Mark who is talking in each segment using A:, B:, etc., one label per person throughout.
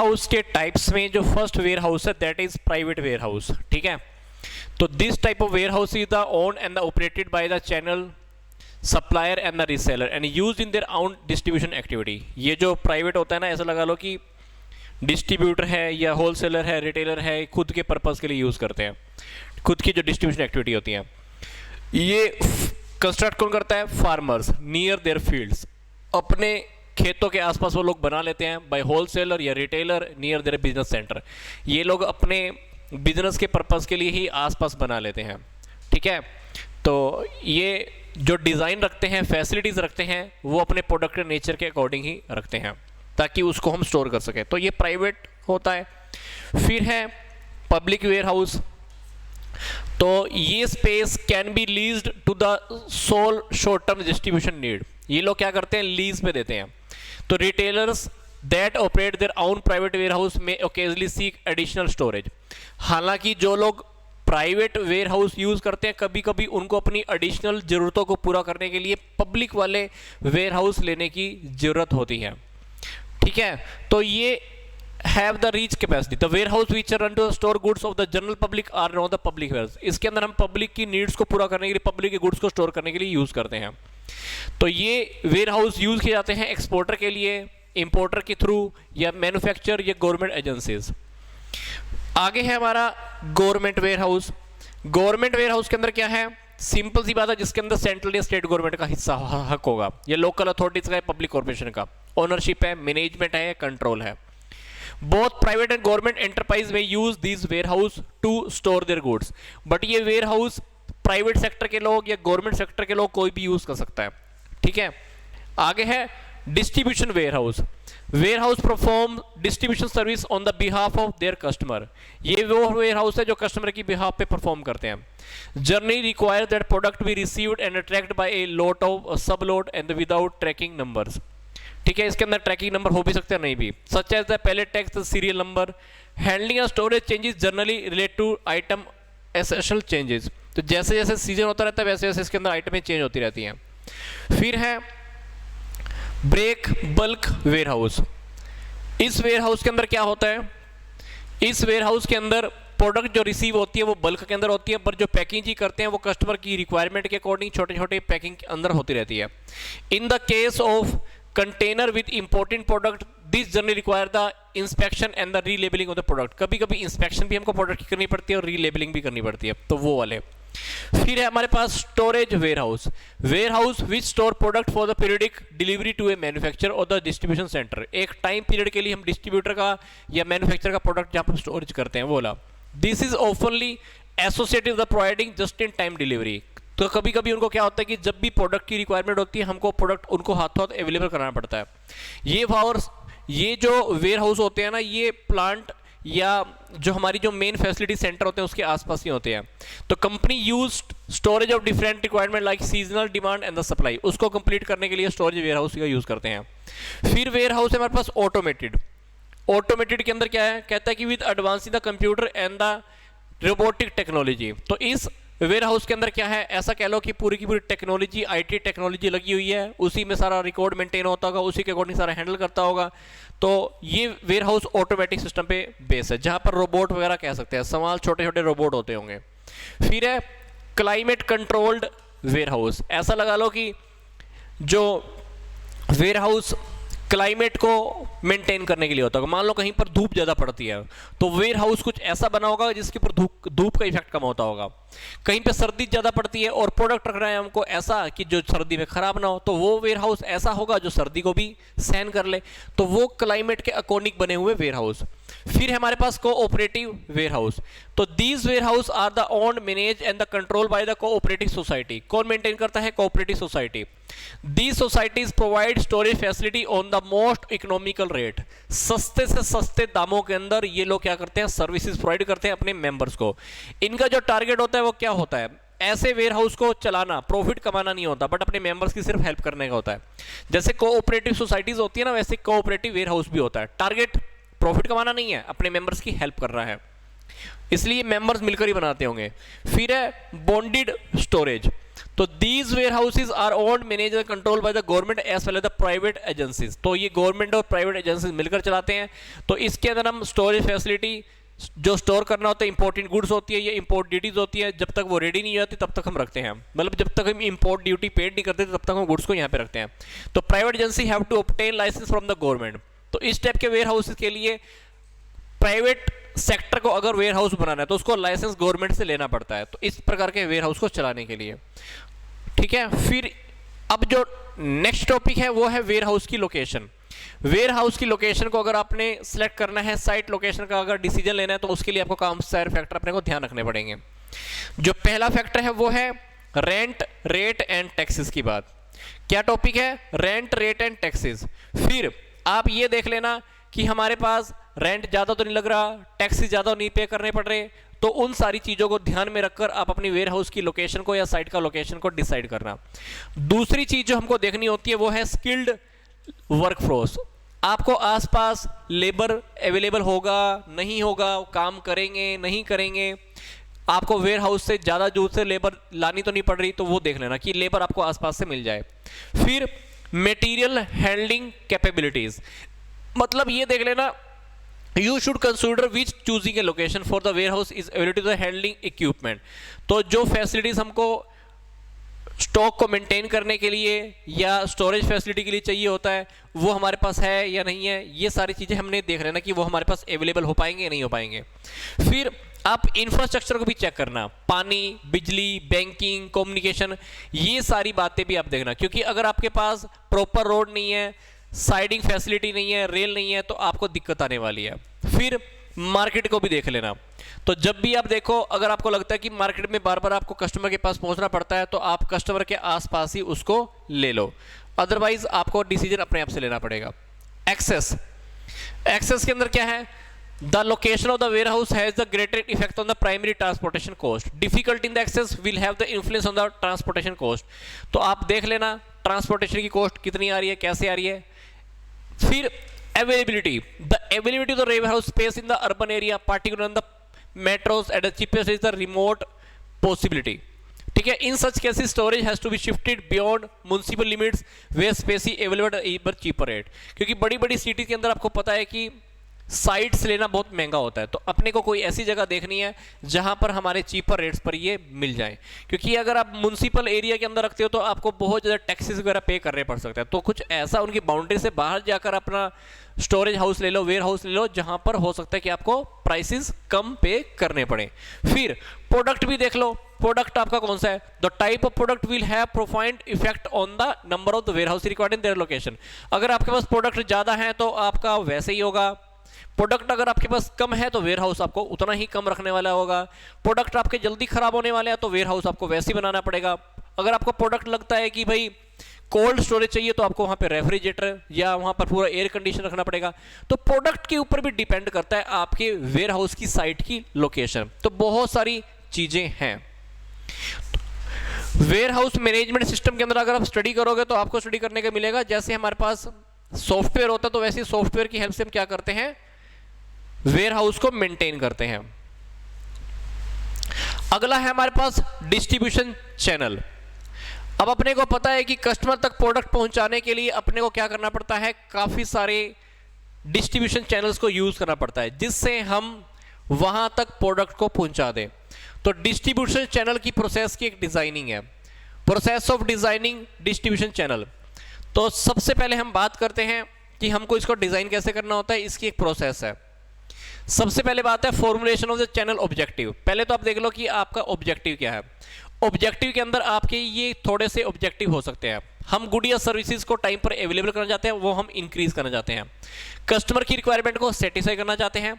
A: House के types में जो फर्स्ट वेयर हाउस है that is private warehouse, ठीक है। तो this type of warehouse is the owned and the operated by the channel supplier and the reseller and used in their own distribution activity. ये जो private होता है ना, ऐसा लगा लो कि डिस्ट्रीब्यूटर है या होलसेलर है, रिटेलर है, खुद के पर्पस के लिए यूज करते हैं, खुद की जो डिस्ट्रीब्यूशन एक्टिविटी होती है। ये कंस्ट्रक्ट कौन करता है? फार्मर्स नियर देयर फील्ड्स, अपने खेतों के आसपास वो लोग बना लेते हैं बाय होलसेलर या retailer near their business centre. ये लोग अपने बिजनेस के पर्पस के लिए ही आसपास बना लेते हैं, ठीक है। तो ये जो डिज़ाइन रखते हैं, फैसिलिटीज़ रखते हैं, वो अपने प्रोडक्ट के नेचर के अकॉर्डिंग ही रखते हैं ताकि उसको हम स्टोर कर सकें। तो ये प्राइवेट होता है। फिर है पब्लिक वेयर हाउस। तो ये space can be leased to the sole short term distribution need. ये लोग क्या करते हैं? लीज पे देते हैं। तो retailers that operate their own private warehouse में ओकेजनली सीक एडिशनल स्टोरेज। हालांकि जो लोग प्राइवेट वेयर हाउस यूज करते हैं, कभी कभी उनको अपनी एडिशनल जरूरतों को पूरा करने के लिए पब्लिक वाले वेयर हाउस लेने की जरूरत होती है, ठीक है। तो ये have the reach capacity. The warehouse which run to store goods of the general public are not the public ware. इसके अंदर हम पब्लिक की नीड्स को पूरा करने के लिए, पब्लिक के गुड्स को स्टोर करने के लिए यूज करते हैं। तो ये वेयर हाउस यूज किए जाते हैं एक्सपोर्टर के लिए, इंपोर्टर के थ्रू, या मैन्युफैक्चर या गवर्नमेंट एजेंसीज। आगे है हमारा government warehouse. Government warehouse के अंदर क्या है? सिंपल सी बात है, जिसके अंदर सेंट्रल या स्टेट गवर्नमेंट का हिस्सा हक होगा, या लोकल अथॉरिटीज का, पब्लिक कॉर्पोरेशन का ओनरशिप है, मैनेजमेंट है, कंट्रोल है। Both private and government enterprise में use this warehouse to store their goods. But ये वेयर हाउस प्राइवेट सेक्टर के लोग या गवर्नमेंट सेक्टर के लोग कोई भी यूज कर सकता है, ठीक है। आगे है distribution warehouse. Warehouse perform distribution service on the behalf of their customer. ये वो वेयर हाउस है जो कस्टमर की बिहाफ पे परफॉर्म करते हैं। Journey require that product be received and tracked by a lot of sub load and without tracking numbers, ठीक है। इसके अंदर ट्रैकिंग नंबर हो भी सकते हैं, नहीं भी। Such as the pallet tax, the serial number. Handling and storage changes generally relate to item essential changes. तो जैसे जैसे सीजन होता रहता है वैसे वैसे इसके अंदर आइटमें चेंज होती रहती हैं। फिर है ब्रेक बल्क वेयर हाउस। इस वेयर हाउस के अंदर क्या होता है? इस वेयर हाउस के अंदर प्रोडक्ट जो रिसीव होती है वो बल्क के अंदर होती है, पर जो पैकिंग ही करते हैं वो कस्टमर की रिक्वायरमेंट के अकॉर्डिंग छोटे छोटे पैकिंग के अंदर होती रहती है। In the case of container with important product, this generally require the inspection and the relabeling of the product. कभी कभी इंस्पेक्शन भी हमको प्रोडक्ट की करनी पड़ती है और रीलेबलिंग भी करनी पड़ती है, तो वो वाले। फिर है हमारे पास storage warehouse. Warehouse which store product for the periodic delivery to a manufacture और द डिस्ट्रीब्यूशन सेंटर। एक टाइम पीरियड के लिए हम डिस्ट्रीब्यूटर का या मैन्युफैक्चर का प्रोडक्ट जहां पर स्टोरेज करते हैं वो वाला। This is ऑफनली associated with the providing just in time delivery. तो कभी कभी उनको क्या होता है कि जब भी प्रोडक्ट की रिक्वायरमेंट होती है हमको प्रोडक्ट उनको हाथों हाथ अवेलेबल कराना पड़ता है। ये जो वेयर हाउस होते हैं ना, ये प्लांट या जो हमारी जो मेन फैसिलिटी सेंटर होते हैं उसके आसपास ही होते हैं। तो company use storage of different requirement like seasonal demand and the supply, उसको कंप्लीट करने के लिए स्टोरेज वेयर हाउस का यूज करते हैं। फिर वेयर हाउस है हमारे पास ऑटोमेटेड। ऑटोमेटेड के अंदर क्या है? कहता है कि with advancing the computer and the robotic technology. तो इस वेयर हाउस के अंदर क्या है? ऐसा कह लो कि पूरी की पूरी टेक्नोलॉजी, आईटी टेक्नोलॉजी लगी हुई है, उसी में सारा रिकॉर्ड मेंटेन होता होगा, उसी के अकॉर्डिंग सारा हैंडल करता होगा। तो ये वेयर हाउस ऑटोमेटिक सिस्टम पे बेस है, जहां पर रोबोट वगैरह कह सकते हैं, सवाल छोटे छोटे रोबोट होते होंगे। फिर है क्लाइमेट कंट्रोल्ड वेयर हाउस। ऐसा लगा लो कि जो वेयर हाउस क्लाइमेट को मेंटेन करने के लिए होता होगा। मान लो कहीं पर धूप ज़्यादा पड़ती है तो वेयर हाउस कुछ ऐसा बना होगा जिसके ऊपर धूप का इफेक्ट कम होता होगा। कहीं पे सर्दी ज़्यादा पड़ती है और प्रोडक्ट रख रहे हैं हमको ऐसा कि जो सर्दी में खराब ना हो, तो वो वेयर हाउस ऐसा होगा जो सर्दी को भी सहन कर ले। तो वो क्लाइमेट के अकॉर्डिंग बने हुए वेयर हाउस। फिर हमारे पास कोऑपरेटिव वेयर हाउस। तो these warehouse are the owned, manage and the control by the cooperative society. कौन मेंटेन करता है? Cooperative society. These societies provide storage facility on the most economical rate। सस्ते से सस्ते दामों के अंदर ये लोग क्या करते हैं? सर्विसेज प्रोवाइड करते हैं अपने मेंबर्स को। इनका जो टारगेट होता है वो क्या होता है? ऐसे वेयर हाउस को चलाना, प्रॉफिट कमाना नहीं होता, बट अपने मेंबर्स की सिर्फ हेल्प करने का होता है। जैसे कोऑपरेटिव सोसाइटीज होती है ना, वैसे कोऑपरेटिव वेयर हाउस भी होता है। टारगेट प्रॉफिट कमाना नहीं है, अपने मेंबर्स की हेल्प कर रहा है, इसलिए मेंबर्स मिलकर ही बनाते होंगे। फिर है बॉन्डेड स्टोरेज। तो these warehouses are owned, manage and control by the government as well as the private agencies. तो ये गवर्नमेंट और प्राइवेट एजेंसीज मिलकर चलाते हैं। तो इसके अंदर हम स्टोरेज फैसिलिटी, जो स्टोर करना होता है, इंपोर्टेड गुड्स होती है, ये इंपोर्ट ड्यूटीज होती है, जब तक वो रेडी नहीं होती तब तक हम रखते हैं, मतलब जब तक हम इंपोर्ट ड्यूटी पेड नहीं करते तब तक हम गुड्स को यहाँ पे रखते हैं। तो private agency have to obtain license from the government. तो इस टाइप के वेयर हाउसेज के लिए प्राइवेट सेक्टर को अगर वेयर हाउस बनाना है तो उसको लाइसेंस गवर्नमेंट से लेना पड़ता है, तो इस प्रकार के वेयर हाउस को चलाने के लिए। ठीक है, फिर अब जो नेक्स्ट टॉपिक है वो है वेयर हाउस की लोकेशन। वेयर हाउस की लोकेशन को अगर आपने सेलेक्ट करना है, साइट लोकेशन का अगर डिसीजन लेना है, तो उसके लिए आपको काफी सारे फैक्टर अपने को ध्यान रखने पड़ेंगे। जो पहला फैक्टर है वो है रेंट, रेट एंड टैक्सेस की बात। क्या टॉपिक है? Rent, rate and taxes. फिर आप ये देख लेना कि हमारे पास रेंट ज़्यादा तो नहीं लग रहा, टैक्सेस ज़्यादा नहीं पे करने पड़ रहे, तो उन सारी चीज़ों को ध्यान में रखकर आप अपनी वेयर हाउस की लोकेशन को या साइट का लोकेशन को डिसाइड करना। दूसरी चीज़ जो हमको देखनी होती है वो है स्किल्ड वर्कफोर्स। आपको आसपास लेबर अवेलेबल होगा नहीं होगा, काम करेंगे नहीं करेंगे, आपको वेयर हाउस से ज़्यादा दूर से लेबर लानी तो नहीं पड़ रही, तो वो देख लेना कि लेबर आपको आसपास से मिल जाए। फिर मटेरियल हैंडलिंग कैपेबिलिटीज, मतलब ये देख लेना, you should consider which choosing a location for the warehouse is ability to handling equipment. तो जो फैसिलिटीज हमको स्टॉक को मेंटेन करने के लिए या स्टोरेज फैसिलिटी के लिए चाहिए होता है, वो हमारे पास है या नहीं है, ये सारी चीज़ें हमने देख लेना कि वो हमारे पास अवेलेबल हो पाएंगे या नहीं हो पाएंगे। फिर आप इंफ्रास्ट्रक्चर को भी चेक करना, पानी, बिजली, बैंकिंग, कम्युनिकेशन, ये सारी बातें भी आप देखना, क्योंकि अगर आपके पास प्रॉपर रोड नहीं है, साइडिंग फैसिलिटी नहीं है, रेल नहीं है, तो आपको दिक्कत आने वाली है। फिर मार्केट को भी देख लेना। तो जब भी आप देखो, अगर आपको लगता है कि मार्केट में बार बार आपको कस्टमर के पास पहुंचना पड़ता है, तो आप कस्टमर के आसपास ही उसको ले लो, अदरवाइज आपको डिसीजन अपने आप से लेना पड़ेगा। एक्सेस, एक्सेस के अंदर क्या है? The location of the warehouse has the greater effect on the primary transportation cost. Difficulty in the access will have the influence on the transportation cost. तो आप देख लेना ट्रांसपोर्टेशन की कॉस्ट कितनी आ रही है, कैसे आ रही है। फिर availability, the availability of the warehouse space in the urban area, particular in the metros at the cheapest is the remote possibility। ठीक है, in such cases storage has to be shifted beyond municipal limits where space ही available at cheaper rate. क्योंकि बड़ी बड़ी city के अंदर आपको पता है कि साइट्स लेना बहुत महंगा होता है, तो अपने को कोई ऐसी जगह देखनी है जहां पर हमारे चीपर रेट्स पर ये मिल जाए। क्योंकि अगर आप म्युनिसिपल एरिया के अंदर रखते हो तो आपको बहुत ज़्यादा टैक्सेस वगैरह पे करने पड़ सकते हैं, तो कुछ ऐसा उनकी बाउंड्री से बाहर जाकर अपना स्टोरेज हाउस ले लो, वेयर हाउस ले लो, जहां पर हो सकता है कि आपको प्राइसेस कम पे करने पड़े। फिर प्रोडक्ट भी देख लो, प्रोडक्ट आपका कौन सा है? The type of product will have profound effect on the number of the warehouse required in their location. अगर आपके पास प्रोडक्ट ज़्यादा है तो आपका वैसे ही होगा, प्रोडक्ट अगर आपके पास कम है तो वेयर हाउस आपको उतना ही कम रखने वाला होगा। प्रोडक्ट आपके जल्दी खराब होने वाले हैं तो वेयर हाउस आपको वैसे ही बनाना पड़ेगा। अगर आपको प्रोडक्ट लगता है कि भाई कोल्ड स्टोरेज चाहिए तो आपको वहाँ पे रेफ्रिजरेटर या वहाँ पर पूरा एयर कंडीशन रखना पड़ेगा। तो प्रोडक्ट के ऊपर भी डिपेंड करता है आपके वेयर हाउस की साइट की लोकेशन। तो बहुत सारी चीज़ें हैं। वेयर हाउस मैनेजमेंट सिस्टम के अंदर अगर आप स्टडी करोगे तो आपको स्टडी करने का मिलेगा, जैसे हमारे पास सॉफ्टवेयर होता है तो वैसे सॉफ्टवेयर की हेल्प से हम क्या करते हैं, वेयर हाउस को मेंटेन करते हैं। अगला है हमारे पास डिस्ट्रीब्यूशन चैनल। अब अपने को पता है कि कस्टमर तक प्रोडक्ट पहुंचाने के लिए अपने को क्या करना पड़ता है, काफी सारे डिस्ट्रीब्यूशन चैनल्स को यूज करना पड़ता है जिससे हम वहां तक प्रोडक्ट को पहुंचा दें। तो डिस्ट्रीब्यूशन चैनल की प्रोसेस की एक डिजाइनिंग है, process of designing distribution channel. तो सबसे पहले हम बात करते हैं कि हमको इसको डिजाइन कैसे करना होता है, इसकी एक प्रोसेस है। सबसे पहले बात है formulation of the channel objective. पहले तो आप देख लो कि आपका ऑब्जेक्टिव क्या है। ऑब्जेक्टिव के अंदर आपके ये थोड़े से ऑब्जेक्टिव हो सकते हैं। हम गुड या सर्विसेज को टाइम पर अवेलेबल करना चाहते हैं, वो हम इंक्रीज करना चाहते हैं। कस्टमर की रिक्वायरमेंट को सेटिस्फाई करना चाहते हैं।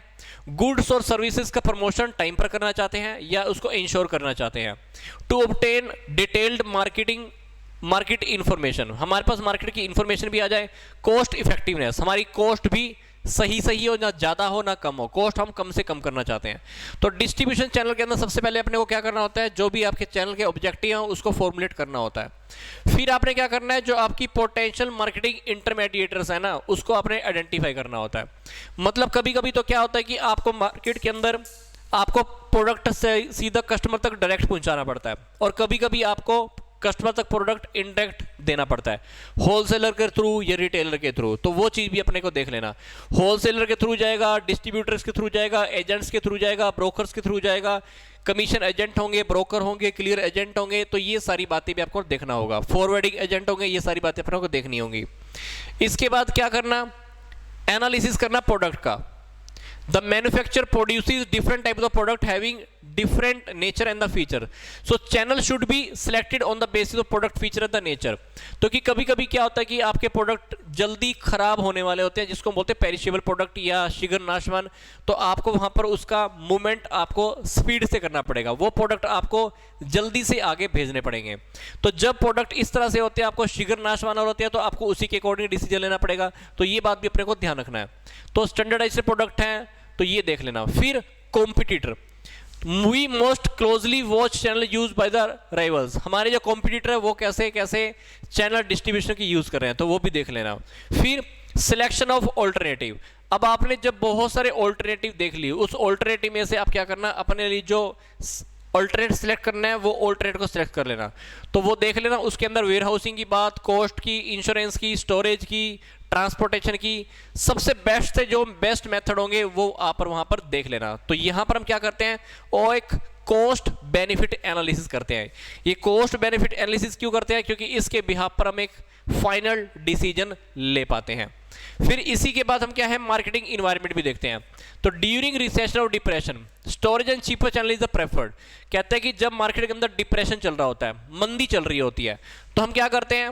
A: गुड्स और सर्विसेज का प्रमोशन टाइम पर करना चाहते हैं या उसको इंश्योर करना चाहते हैं। To obtain detailed market information, हमारे पास मार्केट की इंफॉर्मेशन भी आ जाए। कॉस्ट इफेक्टिवनेस, हमारी कॉस्ट भी सही हो, ना ज़्यादा हो ना कम हो, कॉस्ट हम कम से कम करना चाहते हैं। तो डिस्ट्रीब्यूशन चैनल के अंदर सबसे पहले अपने को क्या करना होता है, जो भी आपके चैनल के ऑब्जेक्टिव हैं उसको फॉर्मुलेट करना होता है। फिर आपने क्या करना है, जो आपकी पोटेंशियल मार्केटिंग इंटरमीडिएटर्स है ना, उसको आपने आइडेंटिफाई करना होता है। मतलब कभी कभी तो क्या होता है कि आपको मार्केट के अंदर आपको प्रोडक्ट से सीधा कस्टमर तक डायरेक्ट पहुंचाना पड़ता है, और कभी कभी आपको कस्टमर तक प्रोडक्ट इंडायरेक्ट देना पड़ता है, होलसेलर के थ्रू या रिटेलर के थ्रू, तो वो चीज़ भी अपने को देख लेना। होलसेलर के थ्रू जाएगा, डिस्ट्रीब्यूटर्स के थ्रू जाएगा, एजेंट्स के थ्रू जाएगा, ब्रोकर्स के थ्रू जाएगा, कमीशन एजेंट होंगे, ब्रोकर होंगे, क्लियर एजेंट होंगे, तो ये सारी बातें भी आपको देखना होगा, फॉरवर्डिंग एजेंट होंगे, ये सारी बातें अपने को देखनी होंगी। इसके बाद क्या करना, एनालिसिस करना प्रोडक्ट का। The manufacturer produces different types of product having different nature and the feature. So channel should be selected on the basis of product feature and the nature. तो कि कभी कभी क्या होता है कि आपके प्रोडक्ट जल्दी खराब होने वाले होते हैं, जिसको हम बोलते हैं पेरिशेबल प्रोडक्ट या शीघ्र नाशवान, तो आपको वहां पर उसका मूवमेंट आपको स्पीड से करना पड़ेगा, वो प्रोडक्ट आपको जल्दी से आगे भेजने पड़ेंगे। तो जब प्रोडक्ट इस तरह से होते हैं, आपको शीघ्र नाशवान होते हैं, तो आपको उसी के अकॉर्डिंग डिसीजन लेना पड़ेगा। तो ये बात भी अपने को ध्यान रखना है। तो स्टैंडर्डाइज्ड प्रोडक्ट हैं तो ये देख लेना। फिर competitor, we most closely watch channel use by the rivals, हमारे जो कॉम्पिटिटर है वो कैसे कैसे चैनल डिस्ट्रीब्यूशन की यूज कर रहे हैं, तो वो भी देख लेना। फिर सिलेक्शन ऑफ ऑल्टरनेटिव, अब आपने जब बहुत सारे ऑल्टरनेटिव देख लिए, उस ऑल्टरनेटिव में से आप क्या करना, अपने लिए जो ऑल्टरनेट सेलेक्ट करना है वो ऑल्टरनेट को सेलेक्ट कर लेना। तो वो देख लेना, उसके अंदर वेयर हाउसिंग की बात, कॉस्ट की, इंश्योरेंस की, स्टोरेज की, ट्रांसपोर्टेशन की, सबसे बेस्ट से जो बेस्ट मेथड होंगे वो आप वहां पर देख लेना। तो यहां पर हम क्या करते हैं, और एक कॉस्ट बेनिफिट एनालिसिस करते हैं। ये कॉस्ट बेनिफिट एनालिसिस क्यों करते हैं, क्योंकि इसके बिहाफ पर हम एक फाइनल डिसीजन ले पाते हैं। फिर इसी के बाद हम क्या है, मार्केटिंग इन्वायरमेंट भी देखते हैं। तो ड्यूरिंग रिसेशन और depression storage and cheaper channel is the preferred, कहते हैं कि जब मार्केट के अंदर डिप्रेशन चल रहा होता है, मंदी चल रही होती है, तो हम क्या करते हैं,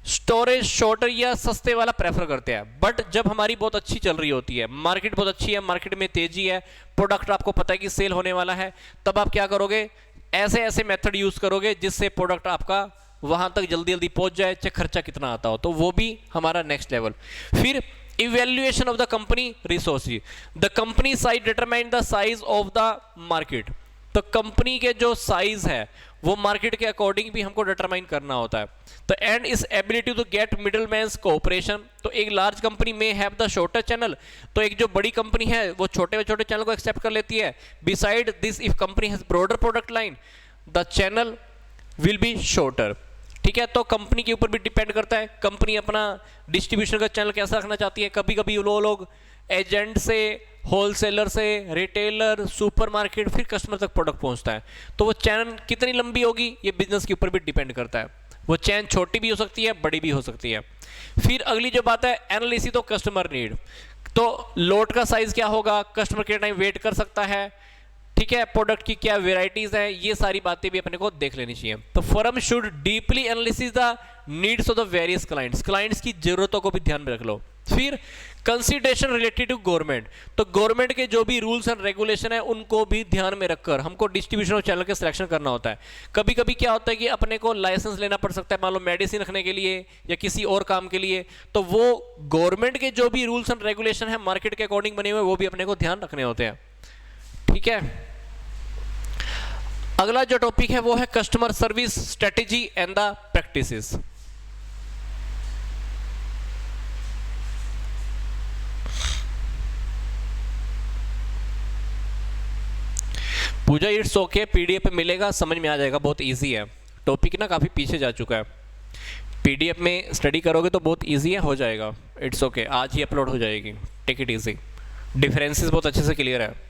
A: स्टोरेज शॉर्टर या सस्ते वाला प्रेफर करते हैं। बट जब हमारी बहुत अच्छी चल रही होती है, मार्केट बहुत अच्छी है, मार्केट में तेजी है, प्रोडक्ट आपको पता है कि सेल होने वाला है, तब आप क्या करोगे, ऐसे ऐसे मेथड यूज करोगे जिससे प्रोडक्ट आपका वहां तक जल्दी जल्दी पहुंच जाए, चाहे खर्चा कितना आता हो। तो वो भी हमारा नेक्स्ट लेवल। फिर evaluation of the company resources, the company size determine the size of the market, तो कंपनी के जो साइज है वो मार्केट के अकॉर्डिंग भी हमको डिटरमाइन करना होता है। तो and is ability to get middleman's cooperation, तो एक लार्ज कंपनी में हैव द शॉर्टर चैनल, तो एक जो बड़ी कंपनी है वो छोटे छोटे चैनल को एक्सेप्ट कर लेती है। Beside this if company has broader product line the channel will be shorter, ठीक है। तो कंपनी के ऊपर भी डिपेंड करता है, कंपनी अपना डिस्ट्रीब्यूशन का चैनल कैसा रखना चाहती है। कभी कभी वो लोग एजेंट से, होलसेलर से, रिटेलर, सुपरमार्केट, फिर कस्टमर तक प्रोडक्ट पहुंचता है, तो वो चैन कितनी लंबी होगी ये बिजनेस के ऊपर भी डिपेंड करता है। वो चैन छोटी भी हो सकती है, बड़ी भी हो सकती है। फिर अगली जो बात है, एनालिसिस ऑफ कस्टमर नीड, तो लोट का साइज क्या होगा, कस्टमर के टाइम वेट कर सकता है, ठीक है, प्रोडक्ट की क्या वेराइटीज हैं, ये सारी बातें भी अपने को देख लेनी चाहिए। तो firm should deeply analysis the needs of the various clients, clients की जरूरतों को भी ध्यान में रख लो। फिर कंसिडरेशन रिलेटेड टू गवर्नमेंट, तो गवर्नमेंट के जो भी रूल्स एंड रेगुलेशन है उनको भी ध्यान में रखकर हमको डिस्ट्रीब्यूशन ऑफ चैनल के सिलेक्शन करना होता है। कभी कभी क्या होता है कि अपने को लाइसेंस लेना पड़ सकता है, मान लो मेडिसिन रखने के लिए या किसी और काम के लिए, तो वो गवर्नमेंट के जो भी रूल्स एंड रेगुलेशन है मार्केट के अकॉर्डिंग बने हुए, वो भी अपने को ध्यान रखने होते हैं, ठीक है। अगला जो टॉपिक है वो है customer service strategy and the practices. Pooja it's okay, PDF पे मिलेगा, समझ में आ जाएगा, बहुत इजी है टॉपिक ना, काफी पीछे जा चुका है। पीडीएफ में स्टडी करोगे तो बहुत इजी है, हो जाएगा, इट्स ओके, आज ही अपलोड हो जाएगी, टेक इट इजी, डिफरेंसेस बहुत अच्छे से क्लियर है।